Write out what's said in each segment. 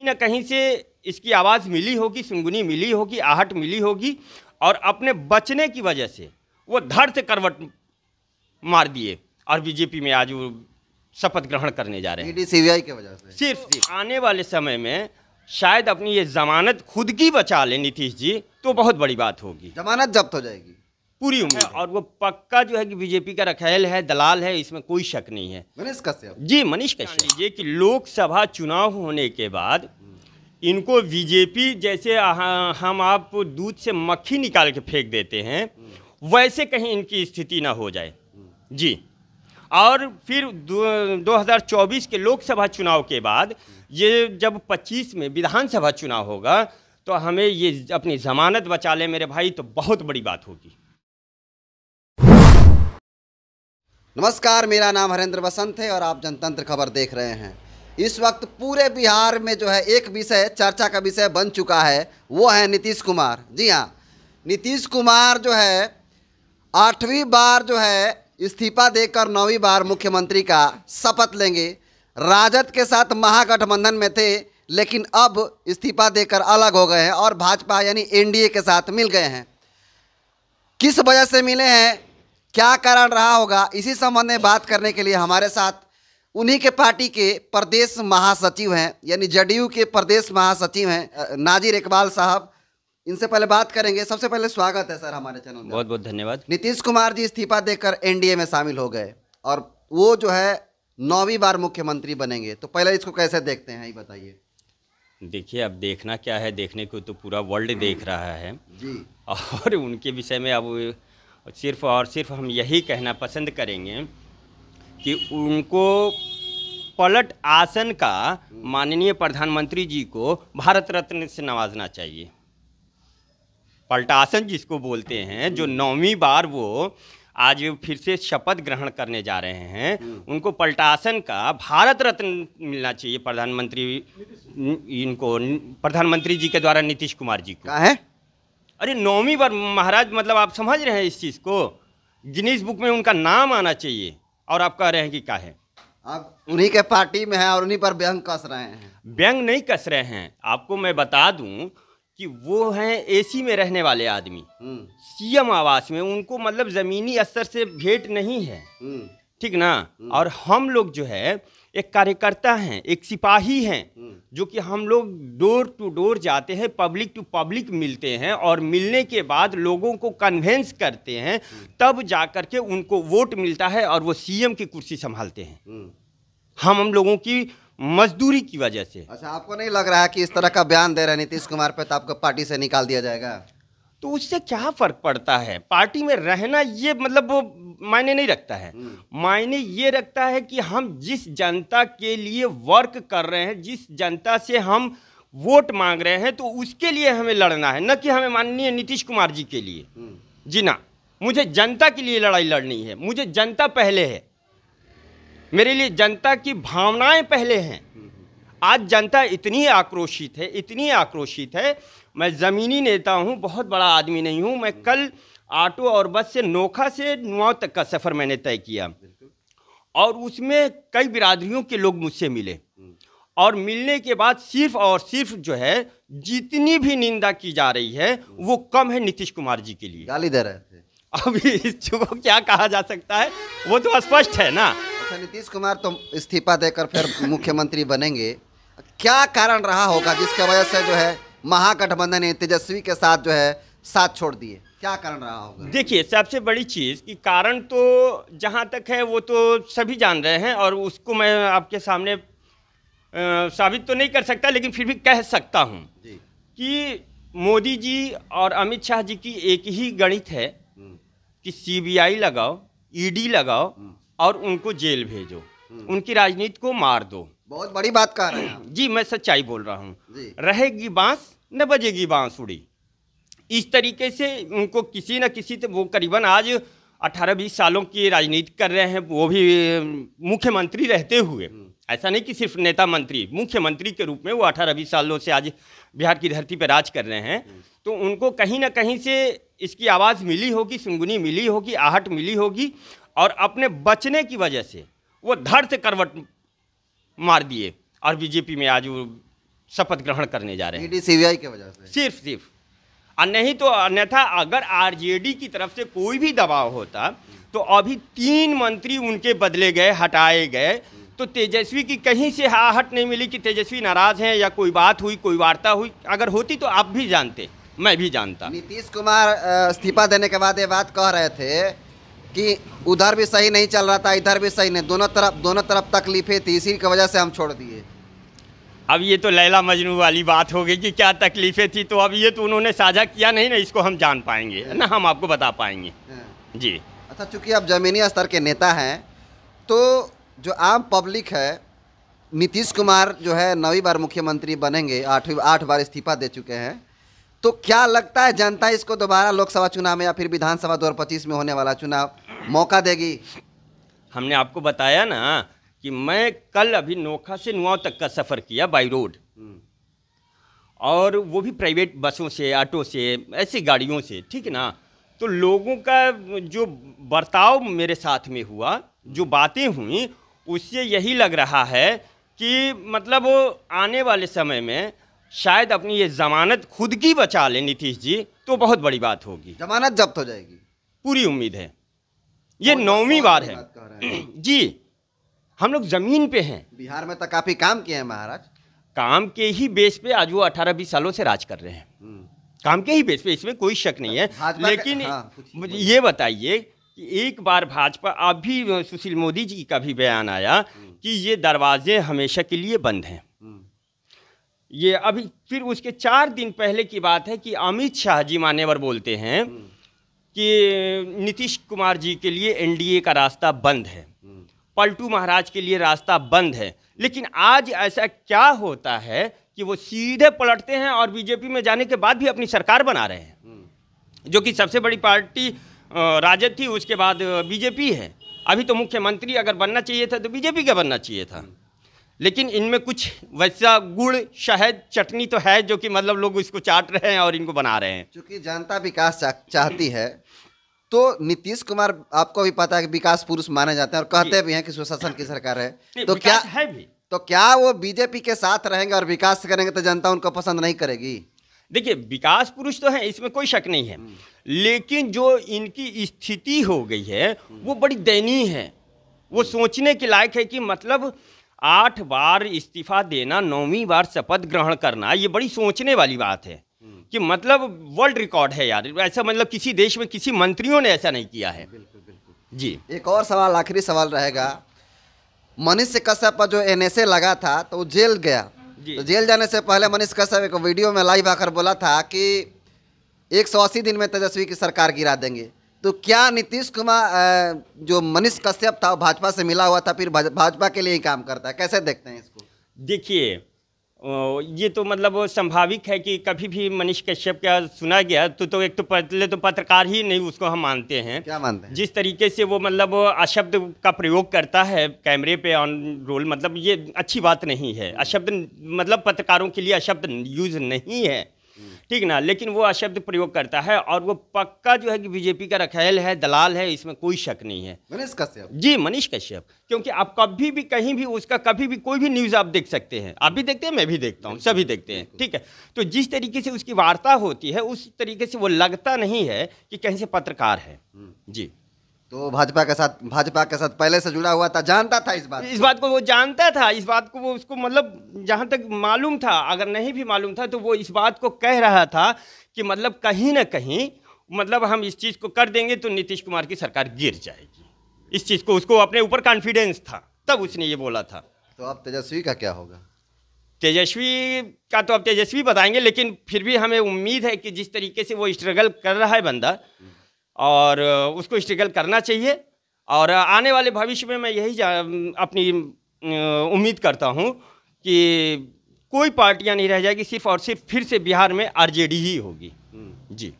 न कहीं से इसकी आवाज़ मिली होगी, सुनगुनी मिली होगी, आहट मिली होगी, और अपने बचने की वजह से वो धड़ से करवट मार दिए और बीजेपी में आज वो शपथ ग्रहण करने जा रहे हैं। ईडी सीबीआई की वजह से सिर्फ आने वाले समय में शायद अपनी ये जमानत खुद की बचा ले नीतीश जी, तो बहुत बड़ी बात होगी। जमानत जब्त हो जाएगी, पूरी उम्मीद है। और वो पक्का जो है कि बीजेपी का रखैल है, दलाल है, इसमें कोई शक नहीं है। मनीष कश्यप जी, मनीष कश्यप। लीजिए कि लोकसभा चुनाव होने के बाद इनको बीजेपी जैसे हम आप दूध से मक्खी निकाल के फेंक देते हैं, वैसे कहीं इनकी स्थिति ना हो जाए जी। और फिर 2024 के लोकसभा चुनाव के बाद ये जब 25 में विधानसभा चुनाव होगा तो हमें ये अपनी जमानत बचा ले मेरे भाई, तो बहुत बड़ी बात होगी। नमस्कार, मेरा नाम हरेंद्र बसंत है और आप जनतंत्र खबर देख रहे हैं। इस वक्त पूरे बिहार में जो है एक विषय चर्चा का विषय बन चुका है, वो है नीतीश कुमार। जी हाँ, नीतीश कुमार जो है 8वीं बार जो है इस्तीफा देकर 9वीं बार मुख्यमंत्री का शपथ लेंगे। राजद के साथ महागठबंधन में थे, लेकिन अब इस्तीफा देकर अलग हो गए हैं और भाजपा यानी एनडीए के साथ मिल गए हैं। किस वजह से मिले हैं, क्या कारण रहा होगा, इसी संबंध में बात करने के लिए हमारे साथ उन्हीं के पार्टी के प्रदेश महासचिव हैं, यानी जदयू के प्रदेश महासचिव हैं नाजिर इकबाल साहब। इनसे पहले बात करेंगे। सबसे पहले स्वागत है सर हमारे चैनल में। बहुत बहुत धन्यवाद। नीतीश कुमार जी इस्तीफा देकर एनडीए में शामिल हो गए और वो जो है 9वीं बार मुख्यमंत्री बनेंगे, तो पहले इसको कैसे देखते हैं ये बताइए। देखिए, अब देखना क्या है, देखने को तो पूरा वर्ल्ड देख रहा है जी। और उनके विषय में अब सिर्फ और सिर्फ हम यही कहना पसंद करेंगे कि उनको पलट आसन का माननीय प्रधानमंत्री जी को भारत रत्न से नवाजना चाहिए। पलटासन जिसको बोलते हैं, जो 9वीं बार वो आज फिर से शपथ ग्रहण करने जा रहे हैं, उनको पलटासन का भारत रत्न मिलना चाहिए प्रधानमंत्री जी के द्वारा नीतीश कुमार जी को। क्या है? अरे 9वीं बार महाराज, मतलब आप समझ रहे हैं इस चीज़ को, गिनीज बुक में उनका नाम आना चाहिए। और आप कह रहे हैं कि क्या है, आप उन्हीं के पार्टी में हैं और उन्हीं पर व्यंग कस रहे हैं। व्यंग नहीं कस रहे हैं, आपको मैं बता दूं कि वो हैं एसी में रहने वाले आदमी, सीएम आवास में, उनको मतलब ज़मीनी स्तर से भेंट नहीं है, ठीक ना। और हम लोग जो है एक कार्यकर्ता हैं, एक सिपाही हैं, जो कि हम लोग डोर टू डोर जाते हैं, पब्लिक टू पब्लिक मिलते हैं और मिलने के बाद लोगों को कन्वेंस करते हैं, तब जा कर के उनको वोट मिलता है और वो सीएम की कुर्सी संभालते हैं। हम लोगों की मजदूरी की वजह से। अच्छा, आपको नहीं लग रहा है कि इस तरह का बयान दे रहे हैं नीतीश कुमार पे तो आपको पार्टी से निकाल दिया जाएगा? तो उससे क्या फर्क पड़ता है, पार्टी में रहना ये मतलब वो मायने नहीं रखता है। मायने ये रखता है कि हम जिस जनता के लिए वर्क कर रहे हैं, जिस जनता से हम वोट मांग रहे हैं, तो उसके लिए हमें लड़ना है, न कि हमें माननीय नीतीश कुमार जी के लिए। जी ना, मुझे जनता के लिए लड़ाई लड़नी है, मुझे जनता पहले है, मेरे लिए जनता की भावनाएं पहले हैं। आज जनता इतनी आक्रोशित है, इतनी आक्रोशित है। मैं ज़मीनी नेता हूँ, बहुत बड़ा आदमी नहीं हूँ। मैं कल ऑटो और बस से नोखा से नुआव तक का सफ़र मैंने तय किया और उसमें कई बिरादरियों के लोग मुझसे मिले और मिलने के बाद सिर्फ और सिर्फ जो है जितनी भी निंदा की जा रही है वो कम है नीतीश कुमार जी के लिए। गाली दे रहे थे। अब इसको क्या कहा जा सकता है, वो तो स्पष्ट है ना। अच्छा, नीतीश कुमार तो इस्तीफा देकर फिर मुख्यमंत्री बनेंगे, क्या कारण रहा होगा जिसकी वजह से जो है महागठबंधन ने तेजस्वी के साथ जो है साथ छोड़ दिए? क्या कारण रहा होगा? देखिए, सबसे बड़ी चीज़ कि कारण तो जहाँ तक है वो तो सभी जान रहे हैं और उसको मैं आपके सामने साबित तो नहीं कर सकता, लेकिन फिर भी कह सकता हूँ कि मोदी जी और अमित शाह जी की एक ही गणित है कि सीबीआई लगाओ, ईडी लगाओ और उनको जेल भेजो, उनकी राजनीति को मार दो। बहुत बड़ी बात कह रहे हैं जी, मैं सच्चाई बोल रहा हूँ। रहेगी बांस न बजेगी बांसुरी, इस तरीके से उनको किसी न किसी तो वो करीबन आज 18-20 सालों की राजनीति कर रहे हैं, वो भी मुख्यमंत्री रहते हुए। ऐसा नहीं कि सिर्फ नेता मंत्री, मुख्यमंत्री के रूप में वो 18-20 सालों से आज बिहार की धरती पर राज कर रहे हैं। तो उनको कहीं ना कहीं से इसकी आवाज़ मिली होगी, सुनगुनी मिली होगी, आहट मिली होगी, और अपने बचने की वजह से वो धड़ से करवट मार दिए और बीजेपी में आज वो शपथ ग्रहण करने जा रहे हैं, ईडी सीबीआई की वजह से। सिर्फ और नहीं तो अन्यथा अगर आरजेडी की तरफ से कोई भी दबाव होता तो अभी 3 मंत्री उनके बदले गए, हटाए गए, तो तेजस्वी की कहीं से आहट नहीं मिली कि तेजस्वी नाराज हैं या कोई बात हुई, कोई वार्ता हुई। अगर होती तो आप भी जानते, मैं भी जानता। नीतीश कुमार इस्तीफा देने के बाद ये बात कह रहे थे कि उधर भी सही नहीं चल रहा था, इधर भी सही नहीं, दोनों तरफ तकलीफें थी, इसी की वजह से हम छोड़ दिए। अब ये तो लैला मजनू वाली बात हो गई कि क्या तकलीफें थी, तो अब ये तो उन्होंने साझा किया नहीं ना, इसको हम जान पाएंगे ना, हम आपको बता पाएंगे जी। अच्छा, चूंकि आप जमीनी स्तर के नेता हैं तो जो आम पब्लिक है, नीतीश कुमार जो है 9वीं बार मुख्यमंत्री बनेंगे, 8 बार इस्तीफा दे चुके हैं, तो क्या लगता है जनता इसको दोबारा लोकसभा चुनाव में या फिर विधानसभा 2025 में होने वाला चुनाव मौका देगी? हमने आपको बताया ना कि मैं कल अभी नोखा से नुआव तक का सफ़र किया बाई रोड, और वो भी प्राइवेट बसों से, ऑटो से, ऐसी गाड़ियों से, ठीक है ना। तो लोगों का जो बर्ताव मेरे साथ में हुआ, जो बातें हुई, उससे यही लग रहा है कि मतलब आने वाले समय में शायद अपनी ये जमानत खुद की बचा ले नीतीश जी, तो बहुत बड़ी बात होगी। जमानत जब्त हो जाएगी, पूरी उम्मीद है। ये 9वीं बार है जी। हम लोग जमीन पे हैं। बिहार में तो काफी काम किए हैं महाराज। काम के ही बेस पे आज वो 18-20 सालों से राज कर रहे हैं, काम के ही बेस पे, इसमें कोई शक नहीं है। लेकिन मुझे ये बताइए कि एक बार भाजपा, अभी सुशील मोदी जी का भी बयान आया कि ये दरवाजे हमेशा के लिए बंद हैं। ये अभी फिर उसके 4 दिन पहले की बात है कि अमित शाह जी मान्यवर बोलते हैं कि नीतीश कुमार जी के लिए एनडीए का रास्ता बंद है, पलटू महाराज के लिए रास्ता बंद है। लेकिन आज ऐसा क्या होता है कि वो सीधे पलटते हैं और बीजेपी में जाने के बाद भी अपनी सरकार बना रहे हैं, जो कि सबसे बड़ी पार्टी राजद थी, उसके बाद बीजेपी है। अभी तो मुख्यमंत्री अगर बनना चाहिए था तो बीजेपी का बनना चाहिए था, लेकिन इनमें कुछ वैसा गुड़ शहद चटनी तो है जो कि मतलब लोग इसको चाट रहे हैं और इनको बना रहे हैं। क्योंकि जनता विकास चाहती है, तो नीतीश कुमार आपको भी पता है कि विकास पुरुष माने जाते हैं और कहते भी हैं कि सुशासन की सरकार है, तो क्या है भी, तो क्या वो बीजेपी के साथ रहेंगे और विकास करेंगे तो जनता उनको पसंद नहीं करेगी? देखिए, विकास पुरुष तो है, इसमें कोई शक नहीं है, लेकिन जो इनकी स्थिति हो गई है वो बड़ी दयनीय है। वो सोचने के लायक है कि मतलब 8 बार इस्तीफा देना, 9वीं बार शपथ ग्रहण करना, ये बड़ी सोचने वाली बात है कि मतलब वर्ल्ड रिकॉर्ड है यार, ऐसा मतलब किसी देश में किसी मंत्रियों ने ऐसा नहीं किया है। बिल्कुल जी। एक और सवाल, आखिरी सवाल रहेगा। मनीष कश्यप पर जो एनएसए लगा था तो वो जेल गया, तो जेल जाने से पहले मनीष कश्यप एक वीडियो में लाइव आकर बोला था कि 180 दिन में तेजस्वी की सरकार गिरा देंगे। तो क्या नीतीश कुमार, जो मनीष कश्यप था, भाजपा से मिला हुआ था, फिर भाजपा के लिए ही काम करता है? कैसे देखते हैं इसको? देखिए, ये तो मतलब संभाविक है कि कभी भी मनीष कश्यप का सुना गया तो एक तो पहले तो पत्रकार ही नहीं उसको हम मानते हैं। क्या मानते हैं? जिस तरीके से वो मतलब अशब्द का प्रयोग करता है कैमरे पे ऑन रोल, मतलब ये अच्छी बात नहीं है। अशब्द मतलब पत्रकारों के लिए अशब्द यूज नहीं है, ठीक ना, लेकिन वो अशब्द प्रयोग करता है और वो पक्का जो है कि बीजेपी का रखेल है, दलाल है, इसमें कोई शक नहीं है। मनीष कश्यप जी, मनीष कश्यप, क्योंकि आप कभी भी कहीं भी उसका कभी भी कोई भी न्यूज़ आप देख सकते हैं, आप भी देखते हैं, मैं भी देखता हूँ, सभी देखते हैं, ठीक है। तो जिस तरीके से उसकी वार्ता होती है उस तरीके से वो लगता नहीं है कि कहीं से पत्रकार है जी। तो भाजपा के साथ पहले से जुड़ा हुआ था, जानता था इस बात को, वो जानता था इस बात को, वो उसको मतलब जहाँ तक मालूम था, अगर नहीं भी मालूम था तो वो इस बात को कह रहा था कि मतलब कहीं ना कहीं मतलब हम इस चीज़ को कर देंगे तो नीतीश कुमार की सरकार गिर जाएगी। इस चीज़ को उसको अपने ऊपर कॉन्फिडेंस था, तब उसने ये बोला था। तो अब तेजस्वी का क्या होगा? तेजस्वी का तो अब तेजस्वी बताएंगे, लेकिन फिर भी हमें उम्मीद है कि जिस तरीके से वो स्ट्रगल कर रहा है बंदा, और उसको स्ट्रगल करना चाहिए, और आने वाले भविष्य में मैं यही अपनी उम्मीद करता हूं कि कोई पार्टियां नहीं रह जाएगी, सिर्फ और सिर्फ फिर से बिहार में आरजेडी ही होगी जी।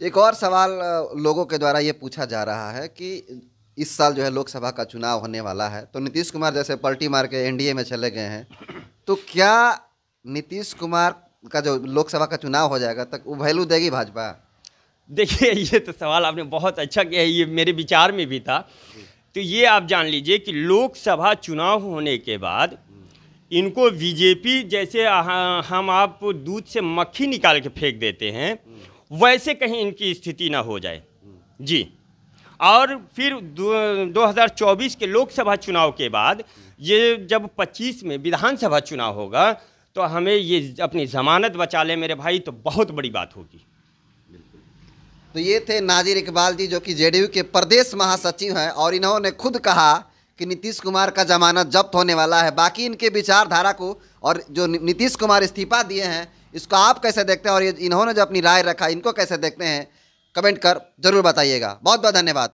एक और सवाल लोगों के द्वारा ये पूछा जा रहा है कि इस साल जो है लोकसभा का चुनाव होने वाला है, तो नीतीश कुमार जैसे पलटी मार के एनडीए में चले गए हैं, तो क्या नीतीश कुमार का जो लोकसभा का चुनाव हो जाएगा तक वो वैल्यू देगी भाजपा? देखिए, ये तो सवाल आपने बहुत अच्छा किया है, ये मेरे विचार में भी था। तो ये आप जान लीजिए कि लोकसभा चुनाव होने के बाद इनको बीजेपी जैसे हम आप दूध से मक्खी निकाल के फेंक देते हैं, वैसे कहीं इनकी स्थिति ना हो जाए जी। और फिर 2024 के लोकसभा चुनाव के बाद ये जब 25 में विधानसभा चुनाव होगा तो हमें ये अपनी ज़मानत बचा ले मेरे भाई, तो बहुत बड़ी बात होगी। तो ये थे नाजिर इकबाल जी, जो कि जेडीयू के प्रदेश महासचिव हैं, और इन्होंने खुद कहा कि नीतीश कुमार का जमानत जब्त होने वाला है। बाकी इनके विचारधारा को और जो नीतीश कुमार इस्तीफा दिए हैं, इसको आप कैसे देखते हैं, और ये इन्होंने जो अपनी राय रखा, इनको कैसे देखते हैं, कमेंट कर जरूर बताइएगा। बहुत बहुत धन्यवाद।